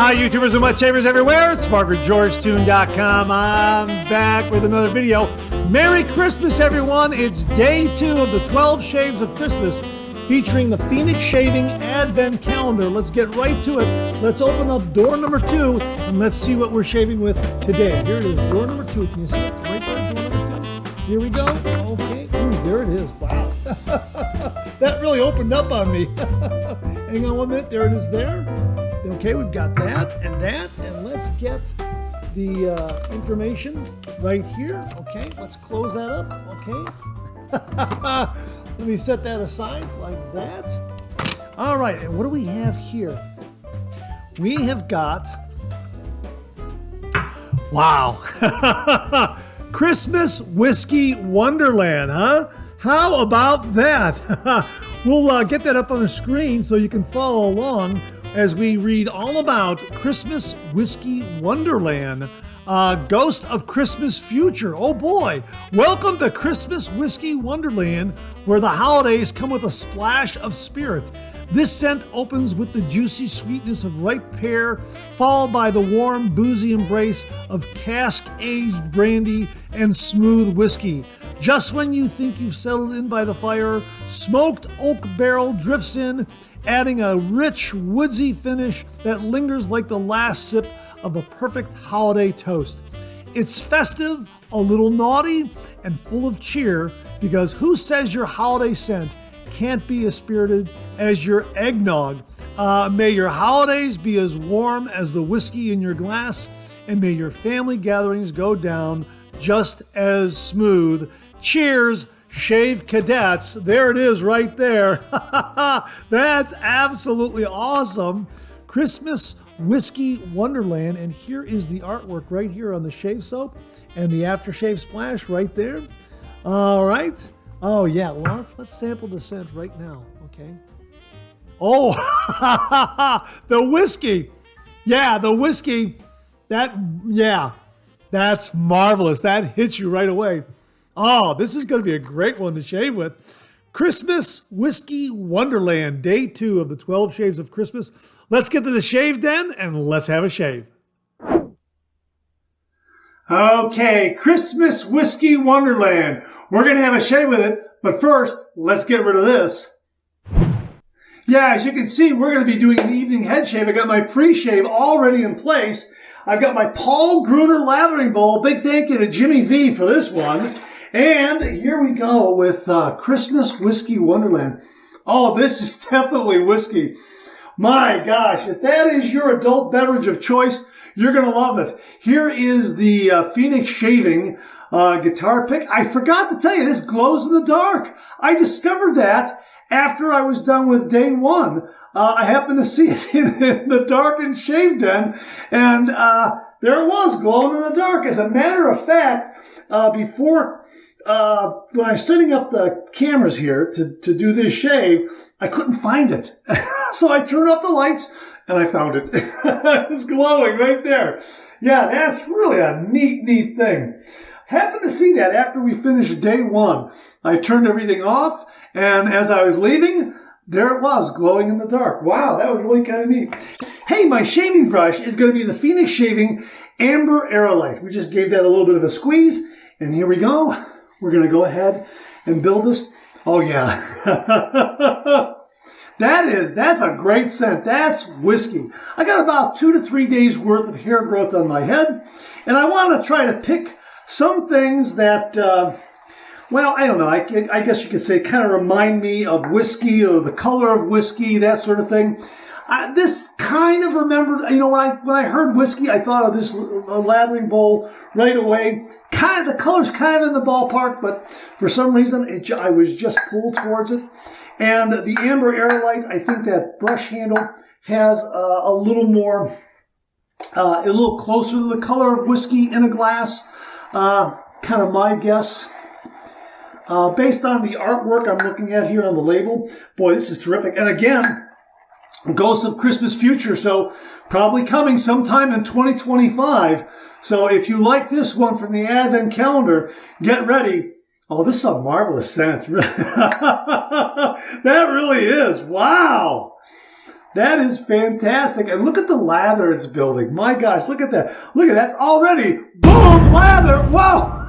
Hi, YouTubers and wet shavers everywhere. It's SmarterGeorgeTune.com. I'm back with another video. Merry Christmas, everyone. It's day 2 of the 12 Shaves of Christmas, featuring the Phoenix Shaving Advent Calendar. Let's get right to it. Let's open up door number 2, and let's see what we're shaving with today. Here it is, door number 2. Can you see it? Right there, door number 2. Here we go. Okay. Ooh, there it is. Wow. That really opened up on me. Hang on 1 minute. There it is there. Okay, we've got that, and let's get the information right here. Okay, let's close that up. Okay. Let me set that aside like that. All right, and what do we have here? We have got, wow, Christmas Whiskey Wonderland, huh? How about that? We'll get that up on the screen so you can follow along as we read all about Christmas Whiskey Wonderland, Ghost of Christmas Future. Oh boy, welcome to Christmas Whiskey Wonderland, where the holidays come with a splash of spirit. This scent opens with the juicy sweetness of ripe pear, followed by the warm, boozy embrace of cask-aged brandy and smooth whiskey. Just when you think you've settled in by the fire, smoked oak barrel drifts in, adding a rich, woodsy finish that lingers like the last sip of a perfect holiday toast. It's festive, a little naughty, and full of cheer, because who says your holiday scent can't be as spirited as your eggnog? May your holidays be as warm as the whiskey in your glass, and may your family gatherings go down just as smooth. Cheers, Shave Cadets. There it is right there. That's absolutely awesome. Christmas Whiskey Wonderland. And here is the artwork right here on the shave soap and the aftershave splash right there. All right. Oh, yeah. Well, let's sample the scent right now. Okay. Oh, the whiskey. Yeah, the whiskey. That's marvelous. That hits you right away. Oh, this is going to be a great one to shave with. Christmas Whiskey Wonderland, day 2 of the 12 Shaves of Christmas. Let's get to the shave den and let's have a shave. Okay, Christmas Whiskey Wonderland. We're going to have a shave with it, but first, let's get rid of this. Yeah, as you can see, we're going to be doing an evening head shave. I got my pre-shave already in place. I've got my Paul Gruner lathering bowl. Big thank you to Jimmy V for this one. And here we go with Christmas Whiskey Wonderland. Oh, this is definitely whiskey. My gosh, if that is your adult beverage of choice, you're going to love it. Here is the Phoenix Shaving guitar pick. I forgot to tell you, this glows in the dark. I discovered that after I was done with day 1. I happened to see it in the darkened shave den, and there it was, glowing in the dark. As a matter of fact, before, when I was setting up the cameras here to do this shave, I couldn't find it. So I turned off the lights, and I found it. It was glowing right there. Yeah, that's really a neat thing. Happened to see that after we finished day 1. I turned everything off, and as I was leaving, there it was, glowing in the dark. Wow, that was really kind of neat. Hey, my shaving brush is going to be the Phoenix Shaving Amber Aerolite. We just gave that a little bit of a squeeze, and here we go. We're going to go ahead and build this. Oh, yeah. That's a great scent. That's whiskey. I got about 2 to 3 days worth of hair growth on my head, and I want to try to pick some things that, well, I don't know. I guess you could say kind of remind me of whiskey or the color of whiskey, that sort of thing. This kind of remembered, you know, when I heard whiskey, I thought of this lathering bowl right away. The color's kind of in the ballpark, but for some reason, I was just pulled towards it. And the Amber Aerolite, I think that brush handle has a little more, a little closer to the color of whiskey in a glass. Kind of my guess. Based on the artwork I'm looking at here on the label, boy, this is terrific. And again, Ghost of Christmas Future, so probably coming sometime in 2025. So if you like this one from the Advent Calendar, get ready. Oh, this is a marvelous scent. That really is. Wow. That is fantastic. And look at the lather it's building. My gosh, look at that. Look at that. It's already boom lather. Whoa.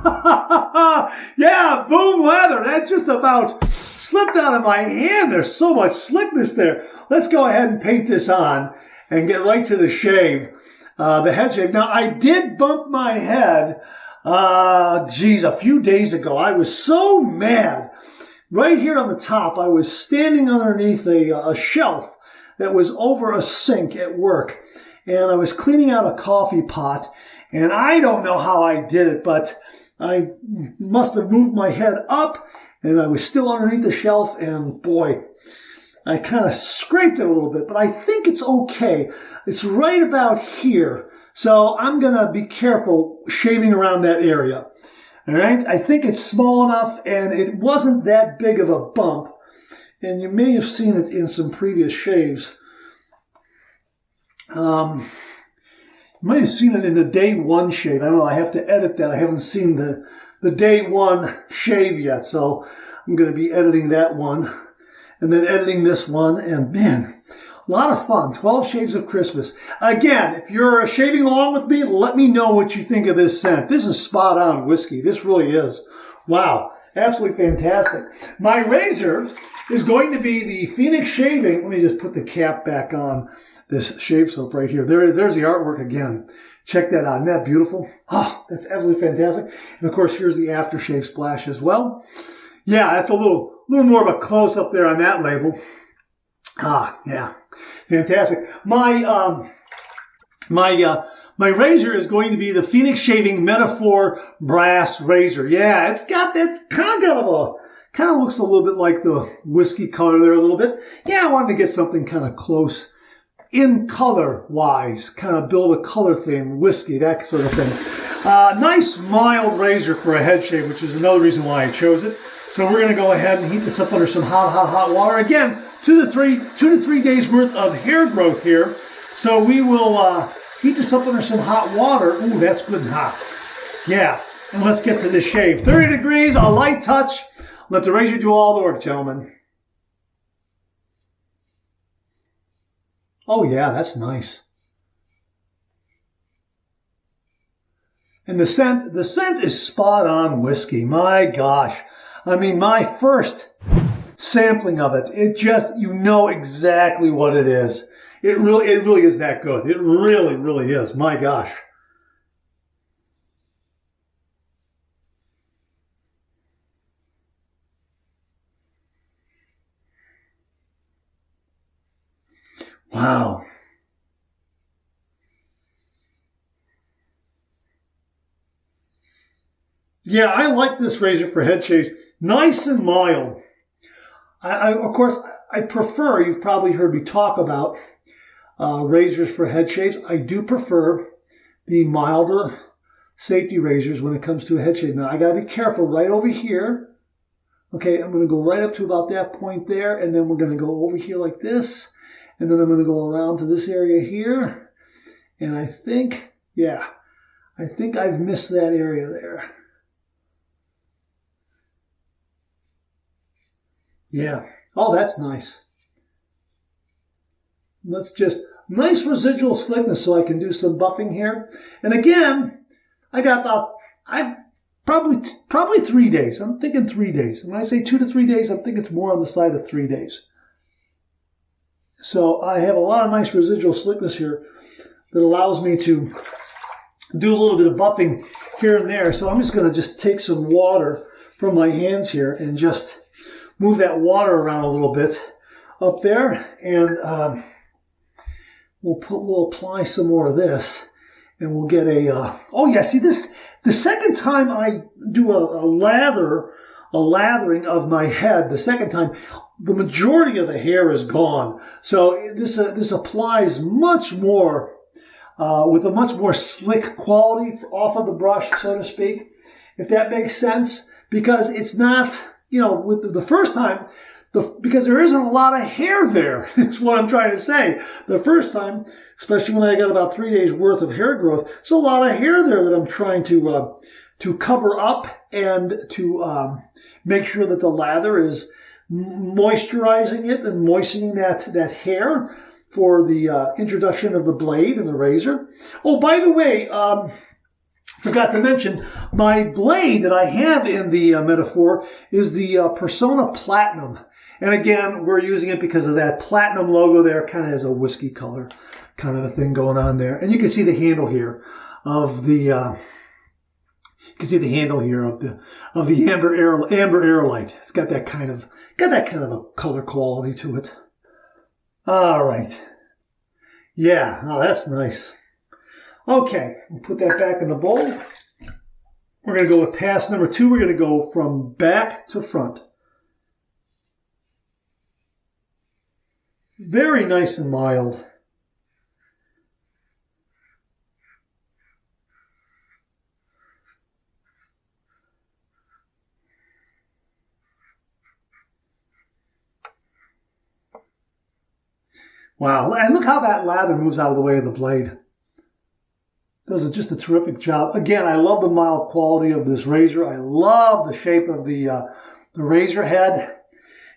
Yeah, boom lather. That just about slipped out of my hand. There's so much slickness there. Let's go ahead and paint this on and get right to the shave, the head shave. Now, I did bump my head, a few days ago. I was so mad. Right here on the top, I was standing underneath a shelf that was over a sink at work. And I was cleaning out a coffee pot. And I don't know how I did it, but I must have moved my head up. And I was still underneath the shelf. And boy, I kind of scraped it a little bit. But I think it's okay. It's right about here. So I'm going to be careful shaving around that area. All right, I think it's small enough, and it wasn't that big of a bump. And you may have seen it in some previous shaves. You might have seen it in the day one shave. I don't know, I have to edit that. I haven't seen the day one shave yet, so I'm going to be editing that one. And then editing this one, and man, a lot of fun. 12 Shades of Christmas. Again, if you're shaving along with me, let me know what you think of this scent. This is spot on whiskey. This really is. Wow. Absolutely fantastic. My razor is going to be the Phoenix Shaving. Let me just put the cap back on this shave soap right here. There's the artwork again. Check that out. Isn't that beautiful? Oh, that's absolutely fantastic. And of course, here's the aftershave splash as well. Yeah, that's a little more of a close-up there on that label. Ah, yeah. Fantastic. My razor is going to be the Phoenix Shaving Metaphor Brass Razor. Yeah, it's got that kind of looks a little bit like the whiskey color there a little bit. Yeah, I wanted to get something kind of close in color-wise, kind of build a color theme, whiskey, that sort of thing. Nice mild razor for a head shave, which is another reason why I chose it. So we're going to go ahead and heat this up under some hot water. Again, 2 to 3 days worth of hair growth here. So we will heat this up under some hot water. Ooh, that's good and hot. Yeah, and let's get to this shave. 30 degrees, a light touch. Let the razor do all the work, gentlemen. Oh yeah, that's nice. And the scent is spot on whiskey. My gosh. I mean, my first sampling of it, it just, you know exactly what it is. It really is that good. It really, really is. My gosh. Wow. Yeah, I like this razor for head shaves. Nice and mild. Of course, I prefer, you've probably heard me talk about razors for head shaves. I do prefer the milder safety razors when it comes to a head shave. Now, I got to be careful right over here. Okay, I'm going to go right up to about that point there, and then we're going to go over here like this, and then I'm going to go around to this area here, and I think, yeah, I think I've missed that area there. Yeah. Oh, that's nice. Let's just, nice residual slickness so I can do some buffing here. And again, I got about, probably 3 days. I'm thinking 3 days. When I say 2 to 3 days, I'm thinking it's more on the side of 3 days. So I have a lot of nice residual slickness here that allows me to do a little bit of buffing here and there. So I'm just going to just take some water from my hands here and just move that water around a little bit up there, and we'll apply some more of this, and we'll get a. Oh yeah, see this. The second time I do a lathering of my head, the second time, the majority of the hair is gone. So this applies much more with a much more slick quality off of the brush, so to speak, if that makes sense, because it's not. You know, with the first time, because there isn't a lot of hair there, is what I'm trying to say. The first time, especially when I got about 3 days worth of hair growth, there's a lot of hair there that I'm trying to cover up and to make sure that the lather is moisturizing it and moistening that hair. for the introduction of the blade and the razor. Oh, by the way, forgot to mention, my blade that I have in the metaphor is the Persona Platinum. And again, we're using it because of that platinum logo there. Kind of has a whiskey color kind of a thing going on there. And you can see the handle here of the of the amber aerolite. It's got that kind of a color quality to it. All right. Yeah, oh, that's nice. Okay, we'll put that back in the bowl. We're going to go with pass number 2. We're going to go from back to front. Very nice and mild. Wow, and look how that lather moves out of the way of the blade. Does just a terrific job. Again, I love the mild quality of this razor. I love the shape of the razor head.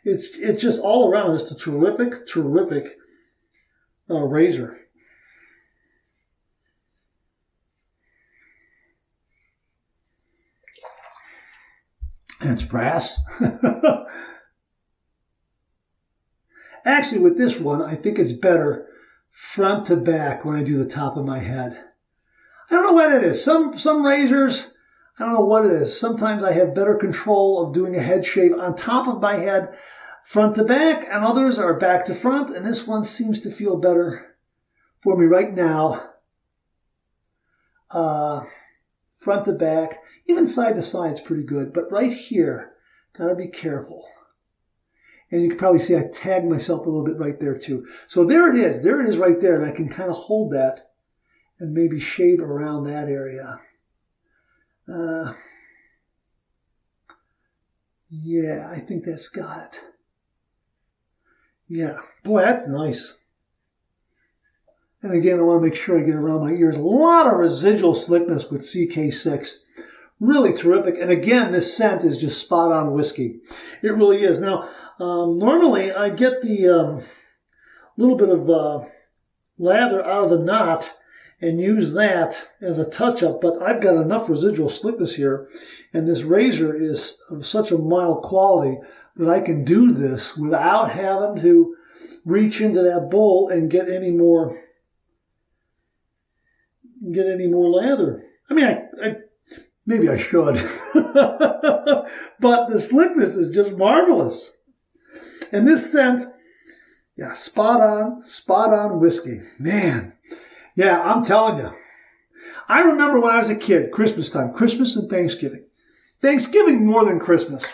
It's just all around just a terrific razor. And it's brass. Actually, with this one, I think it's better front to back when I do the top of my head. I don't know what it is. Some razors, I don't know what it is. Sometimes I have better control of doing a head shave on top of my head, front to back, and others are back to front, and this one seems to feel better for me right now. Front to back, even side to side is pretty good, but right here, gotta be careful. And you can probably see I tagged myself a little bit right there too. So there it is right there, and I can kind of hold that and maybe shave around that area. Yeah, I think that's got it. Yeah, boy, that's nice. And again, I want to make sure I get around my ears. A lot of residual slickness with CK6. Really terrific. And again, this scent is just spot on whiskey. It really is. Now, normally I get the little bit of lather out of the knot and use that as a touch-up, but I've got enough residual slickness here, and this razor is of such a mild quality that I can do this without having to reach into that bowl and get any more lather. I mean, I maybe I should, but the slickness is just marvelous. And this scent, yeah, spot on whiskey. Man, yeah, I'm telling you. I remember when I was a kid, Christmas time, Christmas and Thanksgiving. Thanksgiving more than Christmas.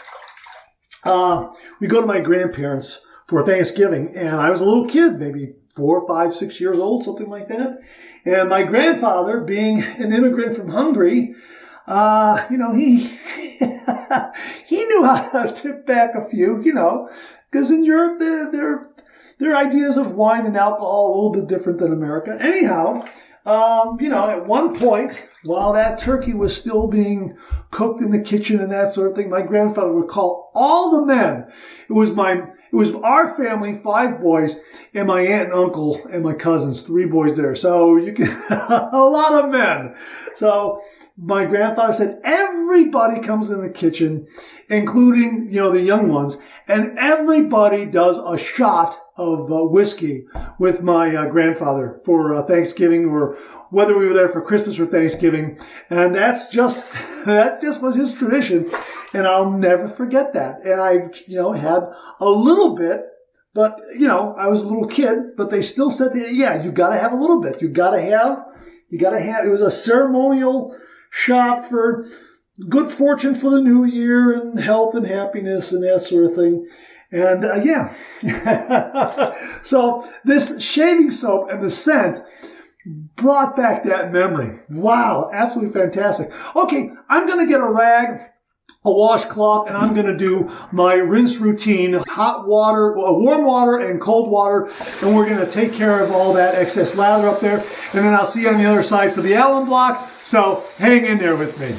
We go to my grandparents for Thanksgiving, and I was a little kid, maybe 4, 5, 6 years old, something like that. And my grandfather, being an immigrant from Hungary, he he knew how to tip back a few, because in Europe, their ideas of wine and alcohol are a little bit different than America. Anyhow, at one point, while that turkey was still being cooked in the kitchen and that sort of thing, my grandfather would call all the men. It was our family, 5 boys, and my aunt and uncle and my cousins, 3 boys there. So you can, a lot of men. So my grandfather said, everybody comes in the kitchen, including, the young ones, and everybody does a shot of whiskey with my grandfather for Thanksgiving, or whether we were there for Christmas or Thanksgiving. And that just was his tradition. And I'll never forget that. And I, had a little bit, but, I was a little kid, but they still said, yeah, you got to have a little bit. You got to have, it was a ceremonial shot for good fortune for the new year and health and happiness and that sort of thing. And, yeah. So this shaving soap and the scent brought back that memory. Wow, absolutely fantastic. Okay, I'm going to get a rag, a washcloth, and I'm going to do my rinse routine, hot water, warm water and cold water, and we're going to take care of all that excess lather up there, and then I'll see you on the other side for the alum block, so hang in there with me.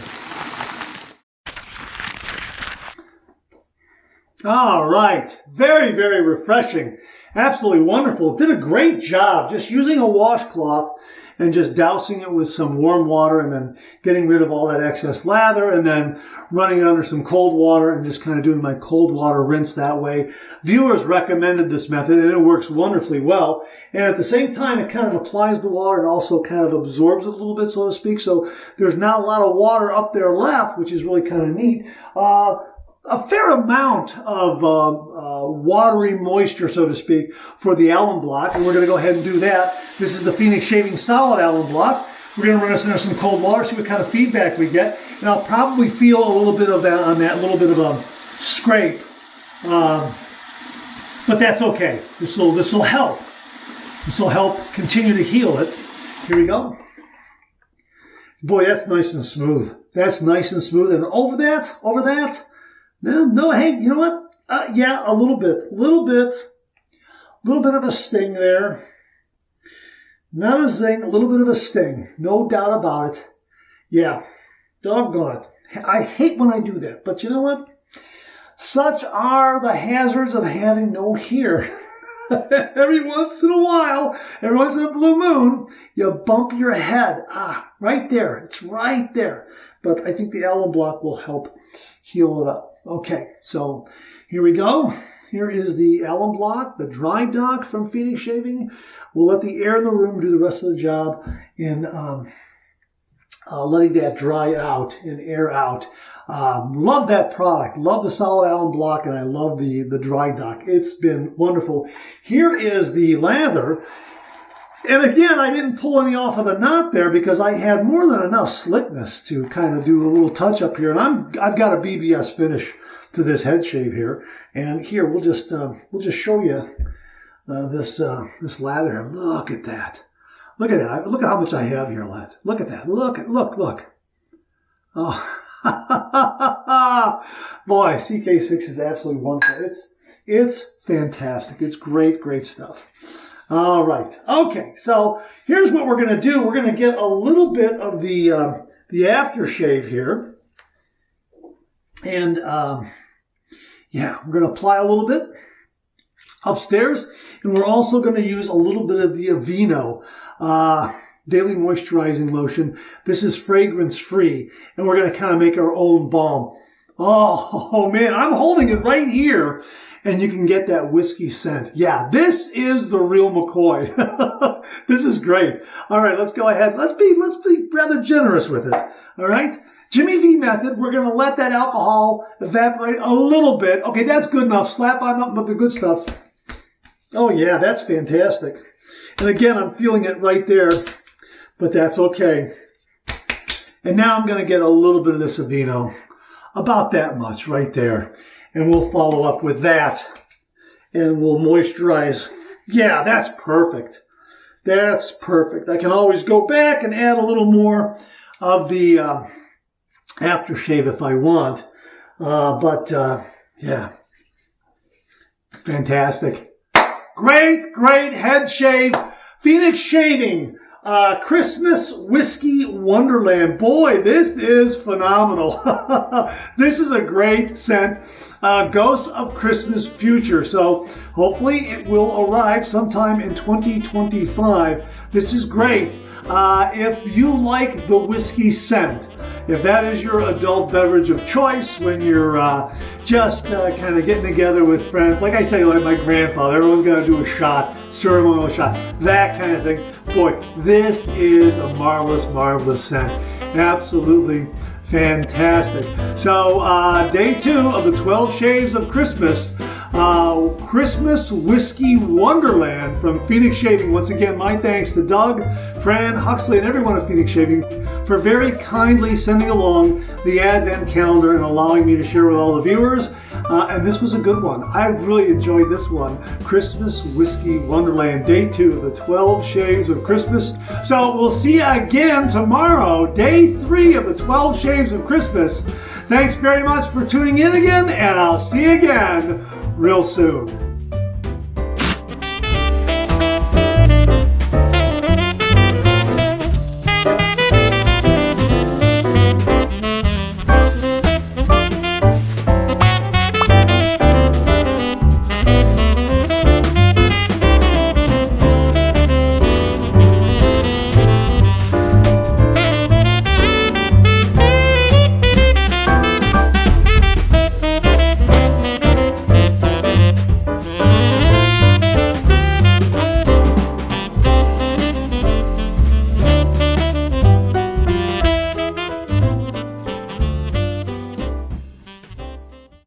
All right, very, very refreshing. Absolutely wonderful. It did a great job just using a washcloth and just dousing it with some warm water and then getting rid of all that excess lather and then running it under some cold water and just kind of doing my cold water rinse that way. Viewers recommended this method and it works wonderfully well. And at the same time, it kind of applies the water and also kind of absorbs it a little bit, so to speak. So there's not a lot of water up there left, which is really kind of neat. A fair amount of watery moisture, so to speak, for the alum block. And we're going to go ahead and do that. This is the Phoenix Shaving Solid Alum Block. We're going to run this under some cold water, see what kind of feedback we get. And I'll probably feel a little bit of that on that little bit of a scrape. But that's okay. This will help. This will help continue to heal it. Here we go. Boy, that's nice and smooth. That's nice and smooth. And over that. No, hey, you know what? Yeah, a little bit of a sting there. Not a zing, a little bit of a sting. No doubt about it. Yeah, doggone it. I hate when I do that, but you know what? Such are the hazards of having no hair. Every once in a while, every once in a blue moon, you bump your head. Right there. It's right there. But I think the alum block will help heal it up. Okay, so here we go. Here is the alum block, the dry dock from Phoenix Shaving. We'll let the air in the room do the rest of the job in letting that dry out and air out. Love that product. Love the solid alum block, and I love the dry dock. It's been wonderful. Here is the lather. And again, I didn't pull any off of the knot there because I had more than enough slickness to kind of do a little touch up here. And I've got a BBS finish to this head shave here. And here we'll just show you this lather here. Look at that. Look at that. Look at how much I have here left. Look at that. Look. Oh, boy, CK6 is absolutely wonderful. It's fantastic. It's great stuff. All right. Okay. So here's what we're going to do. We're going to get a little bit of the aftershave here. And, yeah, we're going to apply a little bit upstairs. And we're also going to use a little bit of the Aveeno Daily Moisturizing Lotion. This is fragrance-free. And we're going to kind of make our own balm. Oh, man, I'm holding it right here. And you can get that whiskey scent. Yeah, this is the real McCoy. This is great. All right, let's go ahead. Let's be rather generous with it. All right, Jimmy V method. We're going to let that alcohol evaporate a little bit. Okay, that's good enough. Slap on up with the good stuff. Oh yeah, that's fantastic. And again, I'm feeling it right there, but that's okay. And now I'm going to get a little bit of this Aveeno, about that much right there. And we'll follow up with that. And we'll moisturize. Yeah, that's perfect. That's perfect. I can always go back and add a little more of the aftershave if I want. Yeah. Fantastic. Great head shave. Phoenix Shaving. Christmas Whiskey Wonderland. Boy, this is phenomenal. This is a great scent. Ghosts of Christmas Future. So hopefully it will arrive sometime in 2025. This is great. If you like the whiskey scent, if that is your adult beverage of choice when you're just kind of getting together with friends, like I say, like my grandfather, everyone's got to do a shot, ceremonial shot, that kind of thing. Boy, this is a marvelous scent. Absolutely fantastic. So day 2 of the 12 Shaves of Christmas, Christmas Whiskey Wonderland from Phoenix Shaving. Once again, my thanks to Doug, Fran, Huxley, and everyone at Phoenix Shaving for very kindly sending along the Advent calendar and allowing me to share with all the viewers. And this was a good one. I really enjoyed this one. Christmas Whiskey Wonderland, day 2 of the 12 Shaves of Christmas. So we'll see you again tomorrow, day 3 of the 12 Shaves of Christmas. Thanks very much for tuning in again, and I'll see you again real soon.